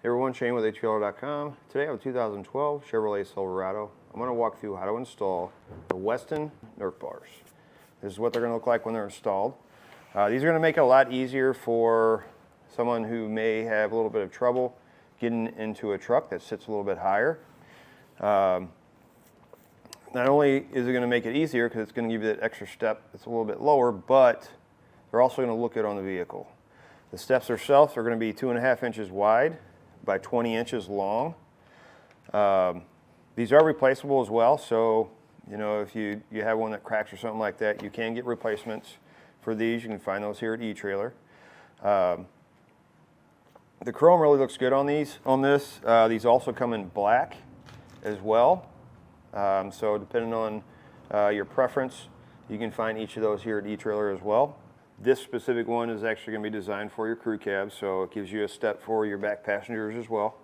Everyone, Shane with etrailer.com. Today I have a 2012 Chevrolet Silverado. I'm going to walk through how to install the Westin Nerf Bars. This is what they're going to look like when they're installed. These are going to make it a lot easier for someone who may have a little bit of trouble getting into a truck that sits a little bit higher. Not only is it going to make it easier because it's going to give you that extra step that's a little bit lower, but they're also going to look good on the vehicle. The steps themselves are going to be 2.5 inches wide by 20 inches long. These are replaceable as well, so if you have one that cracks or something like that, you can get replacements for these. You can find those here at eTrailer. The chrome really looks good on these. These also come in black as well. So depending on your preference, you can find each of those here at eTrailer as well. This specific one is actually going to be designed for your crew cab, so it gives you a step for your back passengers as well.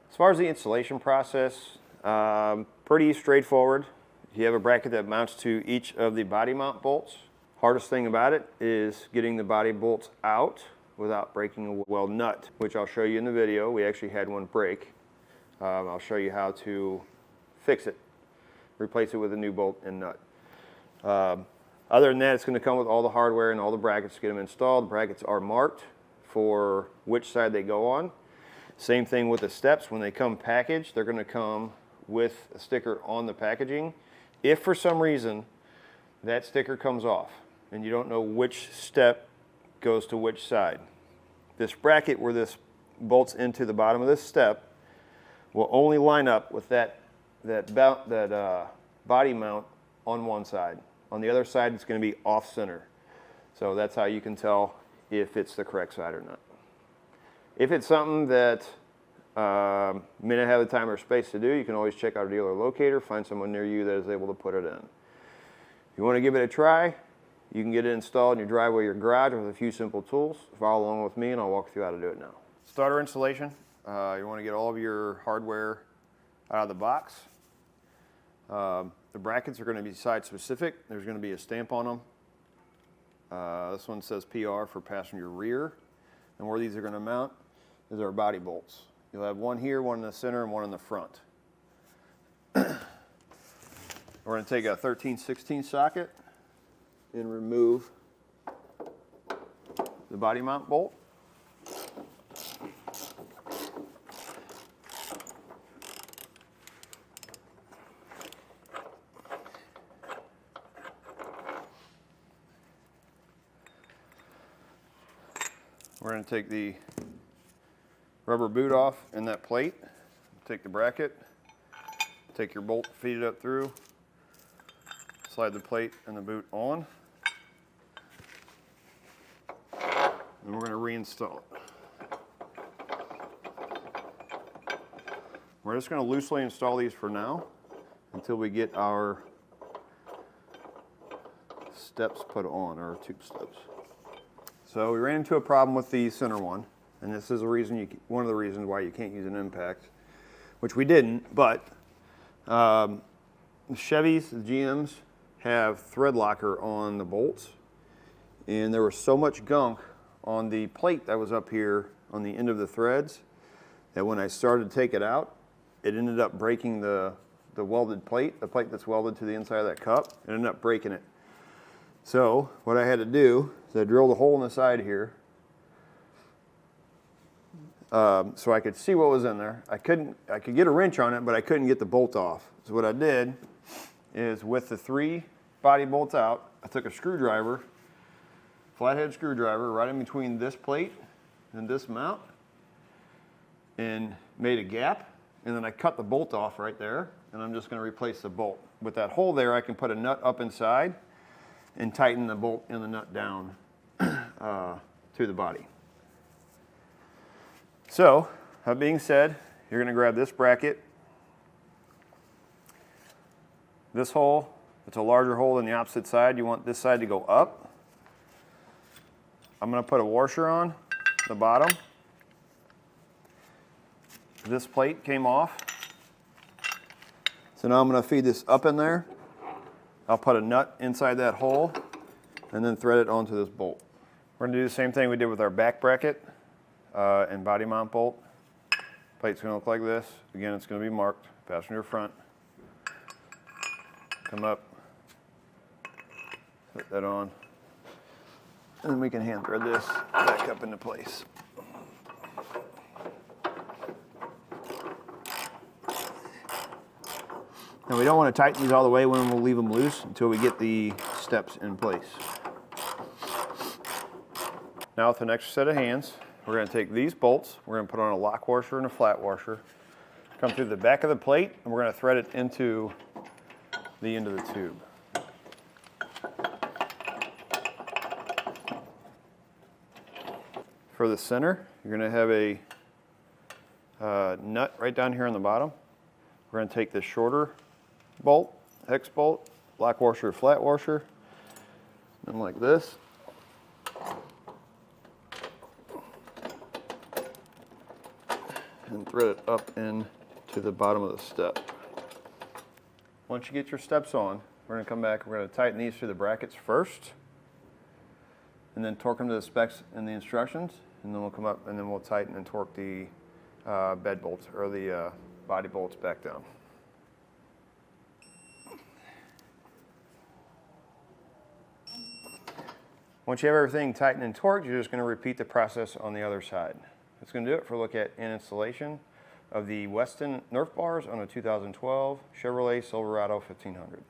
As far as the installation process, pretty straightforward. You have a bracket that mounts to each of the body mount bolts. Hardest thing about it is getting the body bolts out without breaking a weld nut, which I'll show you in the video. We actually had one break. I'll show you how to fix it, replace it with a new bolt and nut. Other than that, it's going to come with all the hardware and all the brackets to get them installed. The brackets are marked for which side they go on. Same thing with the steps. When they come packaged, they're going to come with a sticker on the packaging. If for some reason that sticker comes off and you don't know which step goes to which side, this bracket where this bolts into the bottom of this step will only line up with that body mount on one side. On the other side, it's going to be off center. So that's how you can tell if it's the correct side or not. If it's something that may not have the time or space to do, you can always check out a dealer locator, find someone near you that is able to put it in. If you want to give it a try, you can get it installed in your driveway or your garage with a few simple tools. Follow along with me and I'll walk through how to do it now. Starter installation. You want to get all of your hardware out of the box. The brackets are going to be side specific. There's going to be a stamp on them. This one says PR for passenger rear. And where these are going to mount is our body bolts. You'll have one here, one in the center, and one in the front. We're going to take a 13/16 socket and remove the body mount bolt. We're going to take the rubber boot off in that plate, take the bracket, take your bolt, feed it up through, slide the plate and the boot on, and we're going to reinstall it. We're just going to loosely install these for now until we get our steps put on, our tube steps. So we ran into a problem with the center one, and this is one of the reasons why you can't use an impact, which we didn't, but the Chevys, the GMs, have thread locker on the bolts, and there was so much gunk on the plate that was up here on the end of the threads that when I started to take it out, it ended up breaking the welded plate, the plate that's welded to the inside of that cup. It ended up breaking it. So what I had to do is I drilled a hole in the side here so I could see what was in there. I could get a wrench on it, but I couldn't get the bolt off. So what I did is with the 3 body bolts out, I took a screwdriver, flathead screwdriver, right in between this plate and this mount, and made a gap, and then I cut the bolt off right there, and I'm just going to replace the bolt. With that hole there, I can put a nut up inside and tighten the bolt and the nut down to the body. So, that being said, you're going to grab this bracket. This hole, it's a larger hole than the opposite side. You want this side to go up. I'm going to put a washer on the bottom. This plate came off. So now I'm going to feed this up in there. I'll put a nut inside that hole and then thread it onto this bolt. We're going to do the same thing we did with our back bracket and body mount bolt. Plate's going to look like this. Again, it's going to be marked, passenger front. Come up, put that on, and then we can hand thread this back up into place. Now we don't want to tighten these all the way when we'll leave them loose until we get the steps in place. Now with an extra set of hands, we're going to take these bolts, we're going to put on a lock washer and a flat washer, come through the back of the plate, and we're going to thread it into the end of the tube. For the center, you're going to have a nut right down here on the bottom. We're going to take this shorter bolt, hex bolt, lock washer, flat washer, and like this. And thread it up into the bottom of the step. Once you get your steps on, we're going to come back, we're going to tighten these through the brackets first, and then torque them to the specs and the instructions, and then we'll come up and then we'll tighten and torque the bed bolts, or the body bolts back down. Once you have everything tightened and torqued, you're just going to repeat the process on the other side. That's going to do it for a look at an installation of the Westin Nerf Bars on a 2012 Chevrolet Silverado 1500.